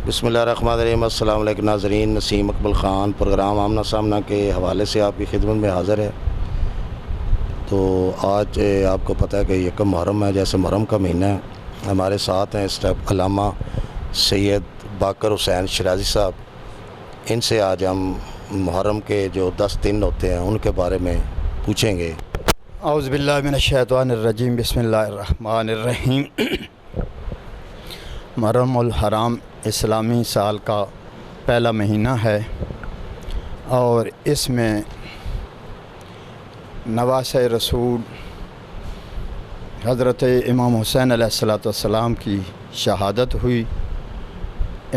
بسم اللہ الرحمن الرحیم۔ السلام علیکم ناظرین، نسیم اقبال خان پروگرام آمنا سامنا کے حوالے سے آپ کی خدمت میں حاضر ہے۔ تو آج آپ کو پتہ ہے کہ یکم محرم ہے، جیسے محرم کا مہینہ ہے۔ ہمارے ساتھ ہیں اس ٹائپ علامہ سید باقر حسین شرازی صاحب۔ ان سے آج ہم محرم کے جو 10 دن ہوتے ہیں ان کے بارے میں پوچھیں گے۔ اعوذ باللہ من الشیطان الرجیم، بسم اللہ الرحمن الرحیم۔ محرم الحرام اسلامی سال کا پہلا مہینہ ہے اور اس میں نواسۂ رسول حضرت امام حسین علیہ السلام کی شہادت ہوئی۔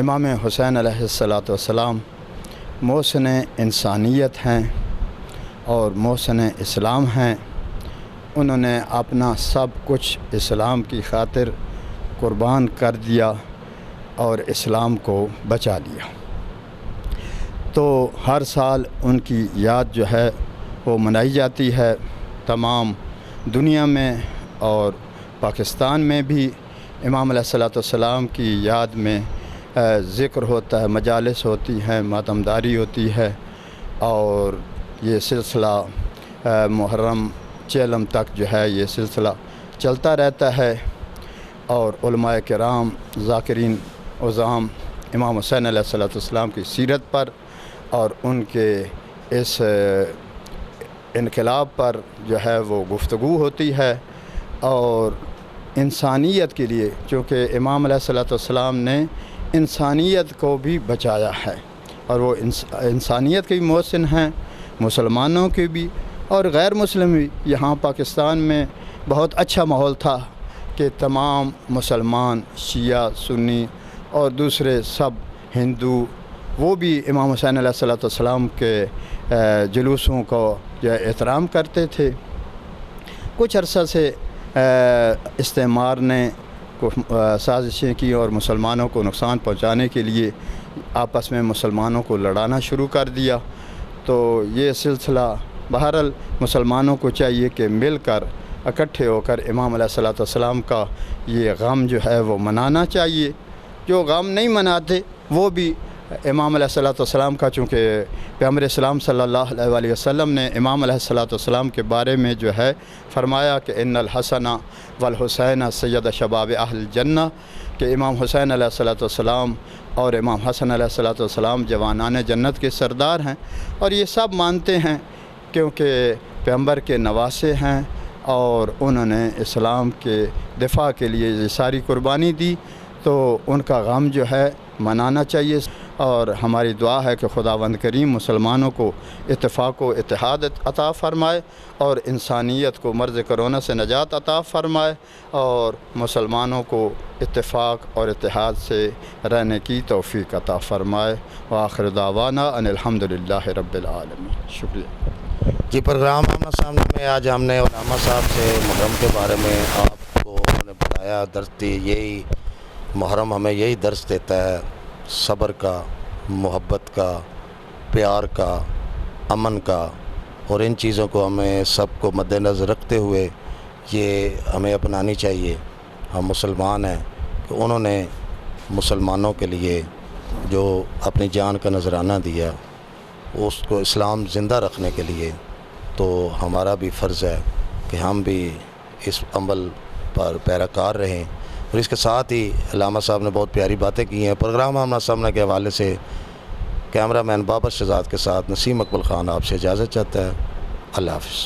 امام حسین علیہ السلام محسن انسانیت ہیں اور محسن اسلام ہیں۔ انہوں نے اپنا سب کچھ اسلام کی خاطر قربان کر دیا اور اسلام کو بچا لیا۔ تو ہر سال ان کی یاد جو ہے وہ منائی جاتی ہے تمام دنیا میں، اور پاکستان میں بھی امام علیہ السلام کی یاد میں ذکر ہوتا ہے، مجالس ہوتی ہیں، ماتمداری ہوتی ہے، اور یہ سلسلہ محرم چیلم تک جو ہے یہ سلسلہ چلتا رہتا ہے۔ اور علماء کرام ذاکرین عظام امام حسین علیہ السلام کی سیرت پر اور ان کے اس انقلاب پر جو ہے وہ گفتگو ہوتی ہے، اور انسانیت کے لیے، چونکہ امام علیہ السلام نے انسانیت کو بھی بچایا ہے، اور وہ انسانیت کے بھی محسن ہیں، مسلمانوں کے بھی اور غیر مسلم بھی۔ یہاں پاکستان میں بہت اچھا ماحول تھا کہ تمام مسلمان، شیعہ، سنی اور دوسرے سب ہندو، وہ بھی امام حسین علیہ السلام کے جلوسوں کو جو احترام کرتے تھے۔ کچھ عرصہ سے استعمار نے سازشیں کی اور مسلمانوں کو نقصان پہنچانے کے لیے آپس میں مسلمانوں کو لڑانا شروع کر دیا۔ تو یہ سلسلہ بہرحال مسلمانوں کو چاہیے کہ مل کر اکٹھے ہو کر امام علیہ السلام کا یہ غم جو ہے وہ منانا چاہیے۔ جو غم نہیں مناتے وہ بھی امام علیہ السلام کا، چونکہ پیغمبر اسلام صلی اللہ علیہ وسلم نے امام علیہ السلام کے بارے میں جو ہے فرمایا کہ ان الحسن والحسین سید شباب اہل الجنہ، کہ امام حسین علیہ السلام اور امام حسن علیہ السلام جوانان جنت کے سردار ہیں، اور یہ سب مانتے ہیں کیونکہ پیغمبر کے نواسے ہیں اور انہوں نے اسلام کے دفاع کے لیے یہ ساری قربانی دی۔ تو ان کا غم جو ہے منانا چاہیے، اور ہماری دعا ہے کہ خداوند کریم مسلمانوں کو اتفاق و اتحاد عطا فرمائے اور انسانیت کو مرض کرونا سے نجات عطا فرمائے، اور مسلمانوں کو اتفاق اور اتحاد سے رہنے کی توفیق عطا فرمائے۔ وآخر دعوانا ان الحمدللہ رب العالمین۔ شکریہ جی، پروگرام آمنا سامنے میں آج ہم نے علامہ صاحب سے محرم کے بارے میں آپ کو انہوں نے بتایا، درس دی۔ یہی محرم ہمیں یہی درس دیتا ہے، صبر کا، محبت کا، پیار کا، امن کا، اور ان چیزوں کو ہمیں سب کو مد نظر رکھتے ہوئے یہ ہمیں اپنانی چاہیے۔ ہم مسلمان ہیں کہ انہوں نے مسلمانوں کے لیے جو اپنی جان کا نذرانہ دیا، اس کو اسلام زندہ رکھنے کے لیے، تو ہمارا بھی فرض ہے کہ ہم بھی اس عمل پر پیراکار رہیں۔ اور اس کے ساتھ ہی علامہ صاحب نے بہت پیاری باتیں کی ہیں۔ پروگرام آمنا سامنا کے حوالے سے کیمرہ مین بابر شہزاد کے ساتھ نسیم اقبال خان آپ سے اجازت چاہتا ہے۔ اللہ حافظ۔